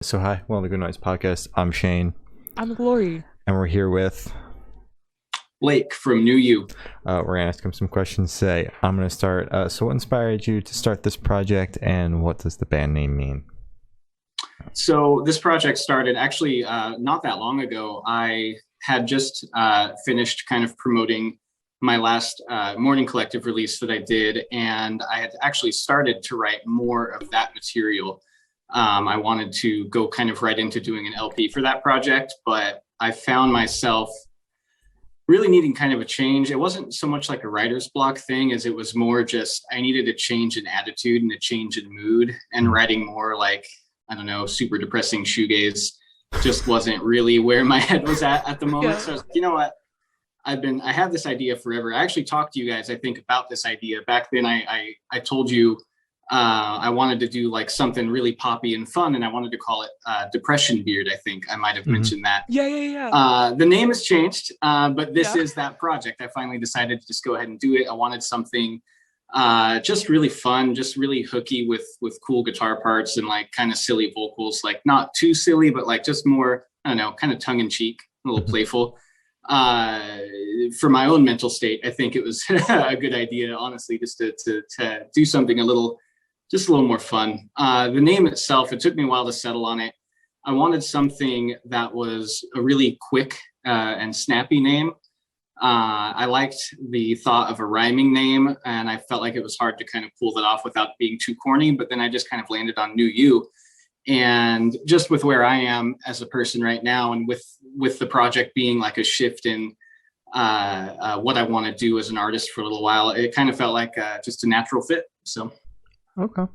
So hi, welcome to Good Noise Podcast. I'm Shane, I'm Glory. and we're here with. Blake from New You. We're gonna ask him some questions today. I'm gonna start. So, what inspired you to start this project, and what does the band name mean? So this project started actually not that long ago. I had just finished kind of promoting my last Morning Collective release that I did, and I had actually started to write more of that material. I wanted to go kind of right into doing an LP for that project, but I found myself really needing kind of a change. It wasn't so much like a writer's block thing as it was more just I needed a change in attitude and a change in mood, and writing more like, I don't know, super depressing shoegaze just wasn't really where my head was at the moment. Yeah. So I was like, you know what? I have this idea forever. I actually talked to you guys, I think, about this idea. Back then I told you I wanted to do like something really poppy and fun, and I wanted to call it Depression Beard. I think I might have mentioned that. Yeah. The name has changed, but this Yeah. is that project. I finally decided to just go ahead and do it. I wanted something just really fun, just really hooky with cool guitar parts and like kind of silly vocals, like not too silly, but like just more, I don't know, kind of tongue in cheek, a little playful. For my own mental state, I think it was a good idea, honestly, just to do something a little more fun. The name itself, it took me a while to settle on it. I wanted something that was a really quick and snappy name. I liked the thought of a rhyming name, and I felt like it was hard to kind of pull that off without being too corny, but then I just kind of landed on New You. And just with where I am as a person right now, and with the project being like a shift in what I want to do as an artist for a little while, it kind of felt like just a natural fit. So. Okay.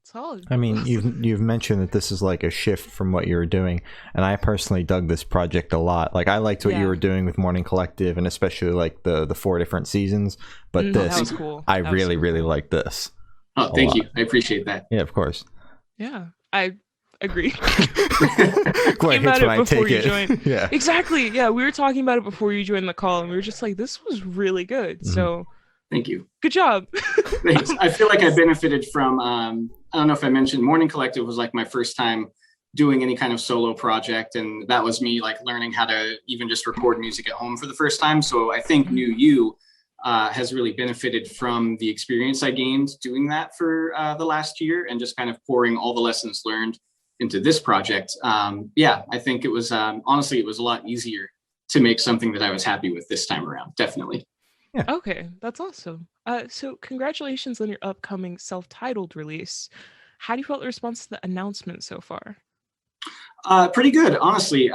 Solid. I mean, you've mentioned that this is like a shift from what you were doing, and I personally dug this project a lot. Like, I liked what you were doing with Morning Collective, and especially like the 4 different seasons. But That was cool. I really like this. Oh, thank you. I appreciate that. Yeah, of course. Yeah, I agree. Quite Came hits at when it I before take you it. joined. Yeah. Exactly. Yeah, we were talking about it before you joined the call, and we were just like, this was really good. So Thank you. good job. Thanks. I feel like I benefited from, I don't know if I mentioned, Morning Collective was like my first time doing any kind of solo project. And that was me like learning how to even just record music at home for the first time. So I think New You has really benefited from the experience I gained doing that for the last year, and just kind of pouring all the lessons learned into this project. Yeah, I think it was, honestly, it was a lot easier to make something that I was happy with this time around. Definitely. Yeah. Okay, that's awesome. So congratulations on your upcoming self-titled release. How do you feel the response to the announcement so far? Pretty good, honestly.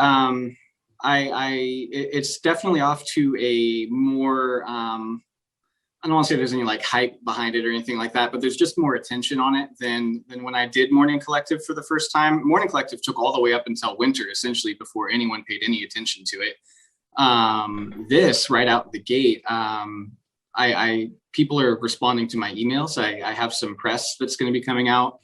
It's definitely off to a more, I don't want to say there's any like hype behind it or anything like that, but there's just more attention on it than when I did Morning Collective for the first time. Morning Collective took all the way up until winter, essentially, before anyone paid any attention to it. This right out the gate, people are responding to my emails. I have some press that's going to be coming out.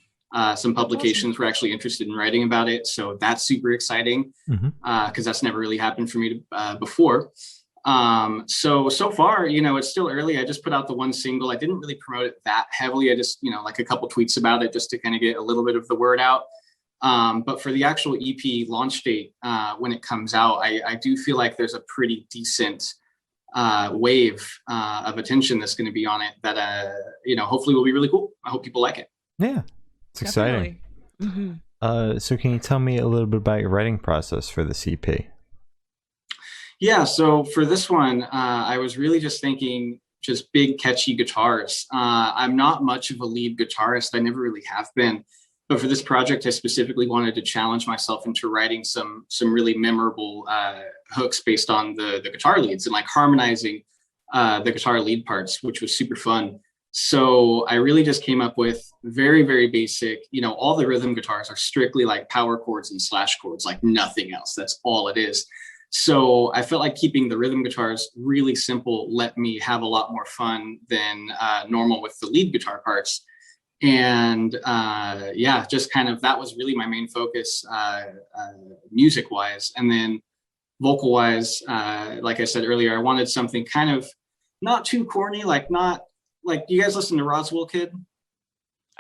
Some publications were actually interested in writing about it, so that's super exciting because that's never really happened for me before. So far, it's still early. I just put out the one single. I didn't really promote it that heavily. I just, like a couple tweets about it just to kind of get a little bit of the word out. But for the actual EP launch date, when it comes out, I do feel like there's a pretty decent wave of attention that's going to be on it that, hopefully will be really cool. I hope people like it. Yeah, it's exciting. So can you tell me a little bit about your writing process for this EP? Yeah, so for this one, I was really just thinking just big, catchy guitars. I'm not much of a lead guitarist. I never really have been. But for this project, I specifically wanted to challenge myself into writing some really memorable hooks based on the guitar leads and like harmonizing the guitar lead parts, which was super fun. So I really just came up with very, very basic, all the rhythm guitars are strictly like power chords and slash chords, like nothing else. That's all it is. So I felt like keeping the rhythm guitars really simple let me have a lot more fun than normal with the lead guitar parts. And yeah, just kind of that was really my main focus music wise. And then vocal wise, like I said earlier, I wanted something kind of not too corny, like not like, do you guys listen to Roswell Kid?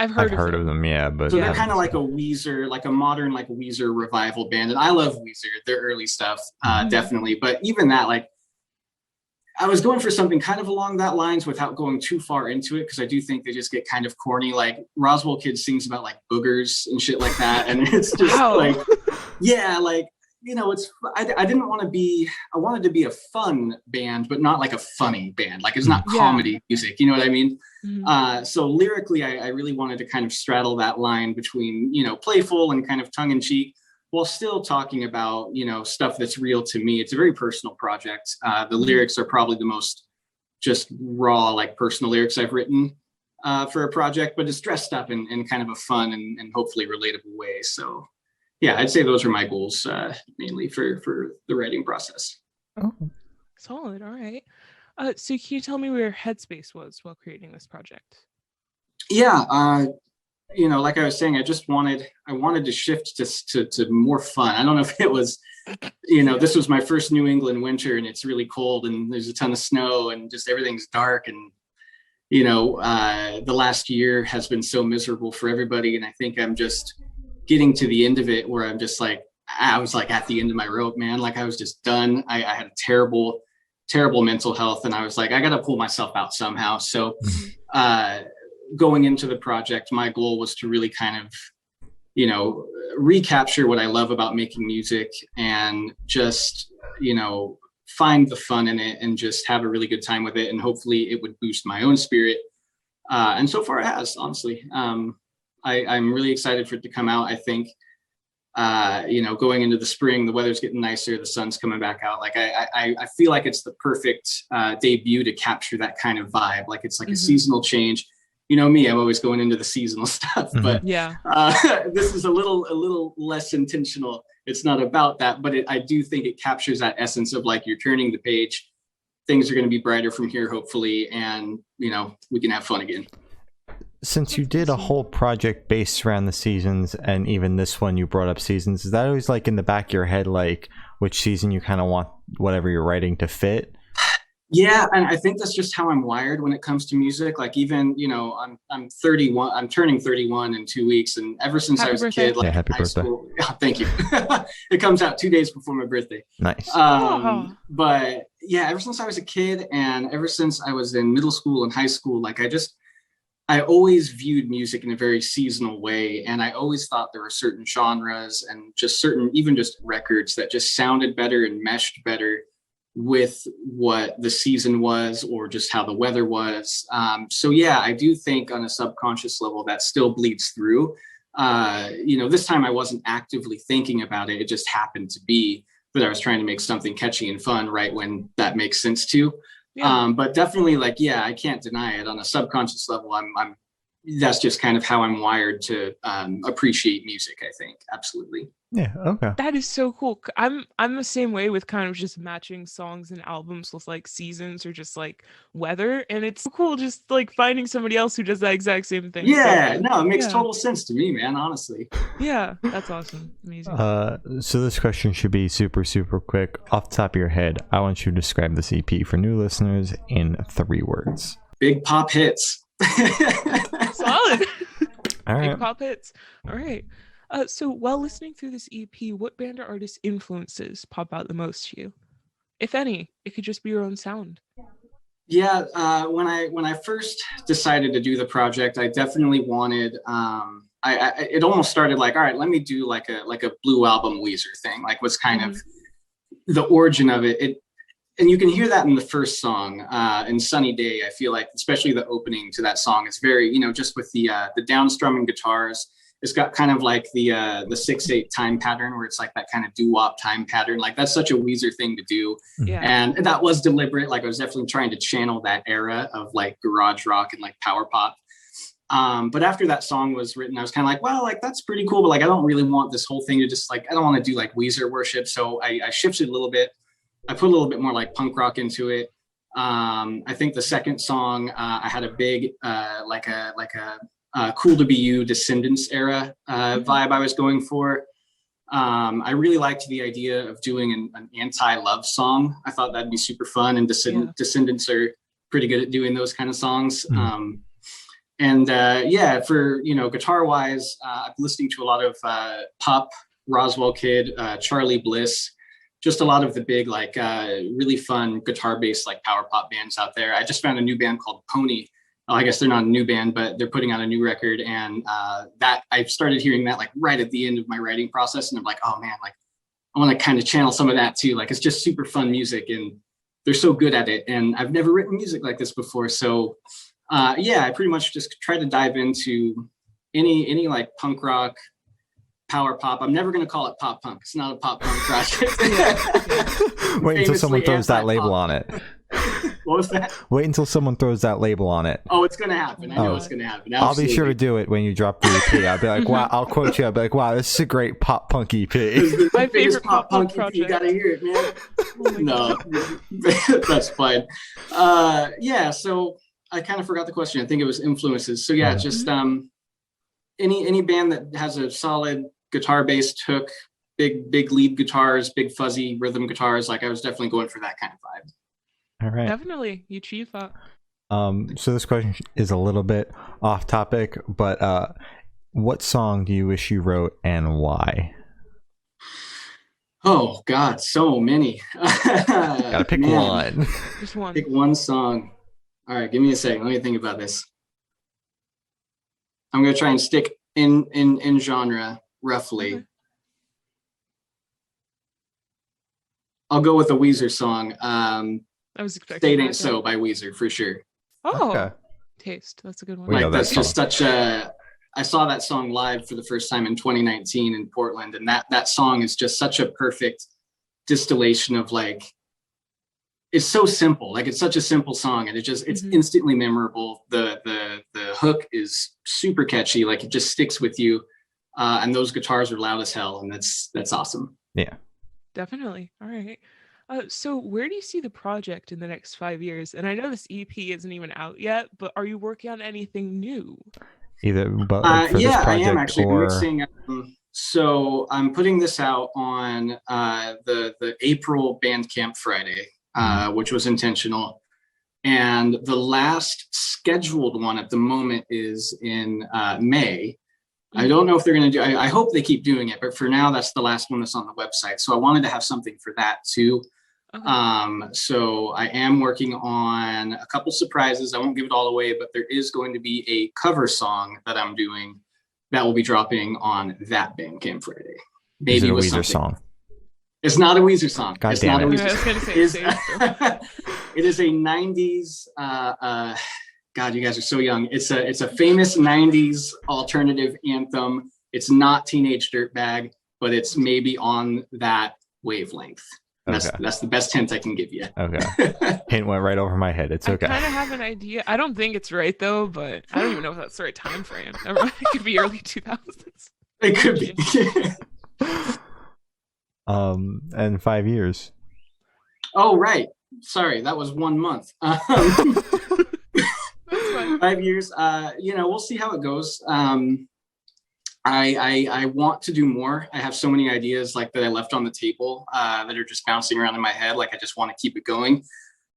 I've I've heard heard of them, yeah, but So they're kind of like a Weezer, like a modern like Weezer revival band, and I love Weezer, their early stuff, definitely. But even that, like, I was going for something kind of along that lines without going too far into it, because I do think they just get kind of corny. Like Roswell Kid sings about like boogers and shit like that, and it's just like, yeah, like, you know, it's I didn't want to be, I wanted to be a fun band, but not like a funny band. Like it's not comedy music, you know what I mean? So lyrically, I really wanted to kind of straddle that line between, you know, playful and kind of tongue in cheek, while still talking about, you know, stuff that's real to me. It's a very personal project. The lyrics are probably the most just raw, like personal lyrics I've written for a project, but it's dressed up in kind of a fun and hopefully relatable way. So yeah, I'd say those are my goals mainly for the writing process. Oh, solid. All right. So can you tell me where your headspace was while creating this project? Yeah, you know, like I was saying, I wanted to shift to more fun. I don't know if it was, you know, this was my first New England winter, and it's really cold, and there's a ton of snow, and just everything's dark, and you know, the last year has been so miserable for everybody, and I think I'm just getting to the end of it where I'm just like, I was like at the end of my rope, man. Like I was just done. I had a terrible mental health, and I was like, I got to pull myself out somehow. So going into the project, my goal was to really kind of, you know, recapture what I love about making music, and just, you know, find the fun in it and just have a really good time with it. And hopefully it would boost my own spirit. And so far it has, honestly. I'm really excited for it to come out. I think, you know, going into the spring, the weather's getting nicer, the sun's coming back out. Like I feel like it's the perfect debut to capture that kind of vibe. Like it's like a seasonal change. You know me, I'm always going into the seasonal stuff, but this is a little less intentional. It's not about that, but I do think it captures that essence of like, you're turning the page. Things are going to be brighter from here, hopefully, and you know, we can have fun again. Since you did a whole project based around the seasons, and even this one you brought up seasons, is that always like in the back of your head, like which season you kind of want whatever you're writing to fit? Yeah, and I think that's just how I'm wired when it comes to music. Like even, you know, I'm 31. I'm turning 31 in 2 weeks, and ever since I was a kid, like happy birthday. School, thank you. It comes out 2 days before my birthday. Nice. But yeah, ever since I was a kid, and ever since I was in middle school and high school, like I always viewed music in a very seasonal way. And I always thought there were certain genres and just certain, even just records that just sounded better and meshed better with what the season was, or just how the weather was. So yeah, I do think on a subconscious level that still bleeds through. You know, this time I wasn't actively thinking about it. It just happened to be that I was trying to make something catchy and fun right when that makes sense too. Yeah. But definitely, like, yeah, I can't deny it. On a subconscious level, I'm that's just kind of how I'm wired to appreciate music, I think. Absolutely. Yeah. Okay. That is so cool. I'm the same way with kind of just matching songs and albums with like seasons or just like weather, and it's so cool just like finding somebody else who does that exact same thing. Yeah, so, no, it makes total sense to me, man, honestly. Yeah, that's awesome. Amazing. So this question should be super, super quick. Off the top of your head, I want you to describe this EP for new listeners in 3 words. Big pop hits. Solid. All right. Big pop hits. All right. So while listening through this EP, what band or artist influences pop out the most to you? If any, it could just be your own sound. Yeah, when I first decided to do the project, I definitely wanted. It almost started like, all right, let me do like a Blue Album Weezer thing. Like, was kind of the origin of it. And you can hear that in the first song, in Sunny Day. I feel like, especially the opening to that song, it's very, you know, just with the downstrumming guitars. It's got kind of like the 6/8 time pattern, where it's like that kind of doo-wop time pattern. Like, that's such a Weezer thing to do. Yeah. And that was deliberate. Like, I was definitely trying to channel that era of like garage rock and like power pop. But after that song was written, I was kind of like, well, like, that's pretty cool, but like, I don't really want this whole thing to just like, I don't want to do like Weezer worship. So I shifted a little bit. I put a little bit more like punk rock into it. I think the second song, I had a big like a Cool to Be You, Descendants era vibe I was going for. I really liked the idea of doing an anti-love song. I thought that'd be super fun, and Descendants are pretty good at doing those kind of songs. And yeah, for guitar wise, I'm listening to a lot of pop, Roswell Kid, Charlie Bliss, just a lot of the big like really fun guitar based like power pop bands out there. I just found a new band called Pony. I guess they're not a new band, but they're putting out a new record, and that I started hearing that like right at the end of my writing process, and I'm like, oh man, like I want to kind of channel some of that too. Like it's just super fun music, and they're so good at it, and I've never written music like this before. So yeah, I pretty much just try to dive into any like punk rock, power pop. I'm never going to call it pop punk. It's not a pop punk project. Wait until someone throws that label on it. What was that? Wait until someone throws that label on it. Oh, it's going to happen. I know it's going to happen. Absolutely. I'll be sure to do it when you drop the EP. I'll be like, wow, I'll quote you. I'll be like, wow, this is a great pop punk EP. My favorite pop punk project. You got to hear it, man. No, that's fine. Yeah, so I kind of forgot the question. I think it was influences. So yeah, just any band that has a solid guitar-based hook, big lead guitars, big fuzzy rhythm guitars. Like I was definitely going for that kind of vibe. All right. Definitely, you achieve that. So this question is a little bit off topic, but what song do you wish you wrote and why? Oh God, so many. Gotta pick one. Just one. Pick one song. All right, give me a second. Let me think about this. I'm gonna try and stick in genre roughly. Okay. I'll go with a Weezer song. I was expecting "State Ain't So" by Weezer for sure. Oh, okay. Taste. That's a good one. Like that's just such a. I saw that song live for the first time in 2019 in Portland, and that song is just such a perfect distillation of like. It's so simple. Like it's such a simple song, and it's instantly memorable. The hook is super catchy. Like it just sticks with you, and those guitars are loud as hell, and that's awesome. Yeah, definitely. All right. So where do you see the project in the next 5 years? And I know this EP isn't even out yet, but are you working on anything new? Either, but like for this project, I am actually mixing. So I'm putting this out on the April Bandcamp Friday, which was intentional, and the last scheduled one at the moment is in May. I don't know if they're going to do. I hope they keep doing it, but for now, that's the last one that's on the website. So I wanted to have something for that too. Okay. So I am working on a couple surprises. I won't give it all away, but there is going to be a cover song that I'm doing that will be dropping on that Bandcamp Friday. Maybe is it a with Weezer something. song? It's not a Weezer song. God it's damn not it. a Weezer song. It is a 90s. God, you guys are so young. It's a famous 90s alternative anthem. It's not Teenage Dirtbag, but it's maybe on that wavelength. That's the best hint I can give you. Okay. Hint went right over my head. It's okay. I kind of have an idea. I don't think it's right though, but I don't even know if that's the right time frame. It could be early 2000s. It could be. And 5 years. Oh, right. Sorry, that was 1 month. 5 years. We'll see how it goes. I want to do more. I have so many ideas like that I left on the table that are just bouncing around in my head. Like I just want to keep it going.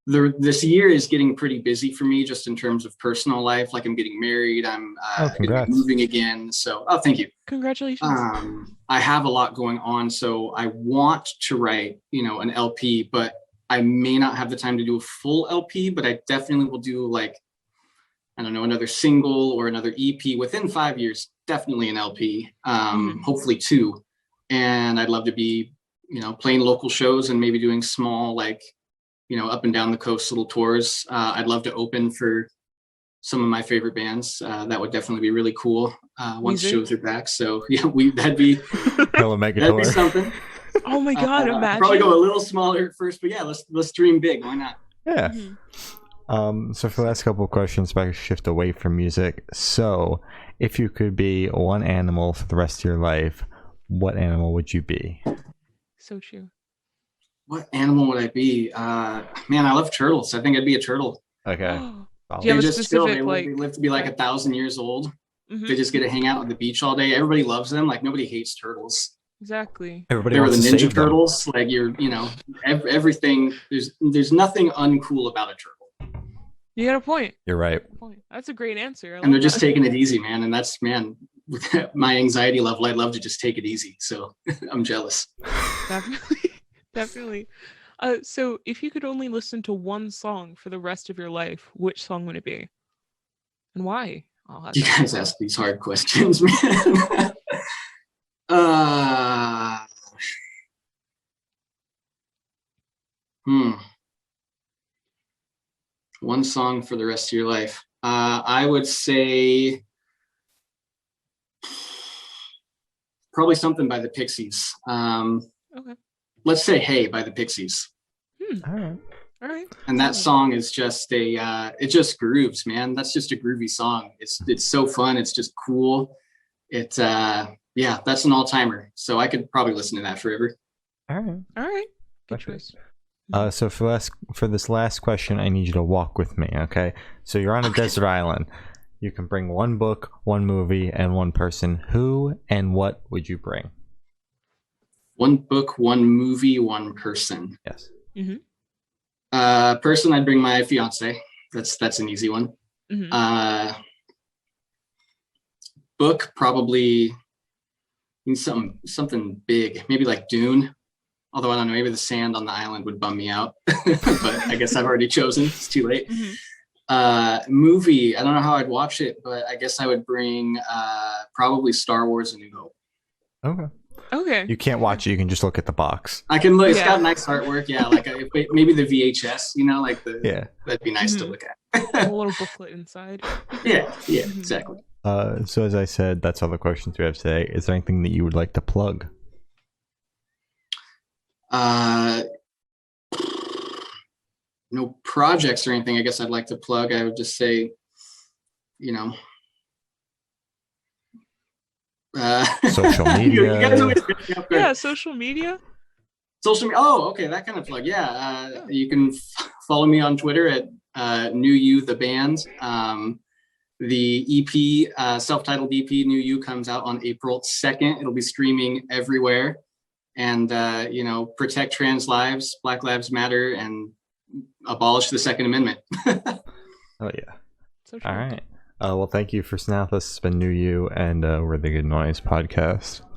This year is getting pretty busy for me just in terms of personal life. Like I'm getting married. I'm gonna be moving again. So, thank you. Congratulations. I have a lot going on. So I want to write, an LP, but I may not have the time to do a full LP, but I definitely will do like, I don't know, another single or another EP within 5 years, definitely an LP, hopefully 2. And I'd love to be, playing local shows and maybe doing small, like, up and down the coast little tours. I'd love to open for some of my favorite bands. That would definitely be really cool once shows are back. So yeah, that'd be something. Oh my God, imagine. Probably go a little smaller at first, but yeah, let's dream big. Why not? Yeah. So for the last couple of questions, if I could shift away from music. So if you could be one animal for the rest of your life, what animal would you be? So true. What animal would I be? Man, I love turtles. I think I'd be a turtle. Okay. Do you have a specific, they live to be like 1,000 years old. They just get to hang out on the beach all day. Everybody loves them. Like nobody hates turtles. Exactly. Everybody they were wants the to Ninja save Turtles. Like everything. There's nothing uncool about a turtle. You got a point. You're right. That's a great answer. And they're just taking it easy, man. And that's, man, with my anxiety level, I'd love to just take it easy. So I'm jealous. Definitely. So if you could only listen to one song for the rest of your life, which song would it be? And why? You guys ask these hard questions, man. One song for the rest of your life. I would say probably something by the Pixies. Okay. Let's say "Hey" by the Pixies. All right. And that song is just it just grooves, man. That's just a groovy song. It's so fun. It's just cool. That's an all-timer. So I could probably listen to that forever. All right. Good choice. So for this last question, I need you to walk with me, okay? So you're on a desert island. You can bring one book, one movie, and one person. Who and what would you bring? One book, one movie, one person. Yes. Mm-hmm. Person, I'd bring my fiance. That's an easy one. Mm-hmm. Book, probably something big, maybe like Dune. Although I don't know, maybe the sand on the island would bum me out. But I guess I've already chosen. It's too late. Mm-hmm. Movie, I don't know how I'd watch it, but I guess I would bring probably Star Wars: A New Hope. Okay. You can't watch it. You can just look at the box. I can look. It's got nice artwork. Yeah, like maybe the VHS. Like that'd be nice to look at. A little booklet inside. Yeah, exactly. So as I said, that's all the questions we have today. Is there anything that you would like to plug? No projects or anything. I guess I'd like to plug. I would just say, social media. You guys always pick me up good. Yeah, social media. Oh, okay, that kind of plug. Yeah, you can follow me on Twitter at New You the Band. The EP, self-titled EP, New You, comes out on April 2nd. It'll be streaming everywhere. And protect trans lives, Black Lives Matter, and abolish the Second Amendment. Oh yeah. All right. Well, thank you for now. This has been New You, and we're the Good Noise Podcast.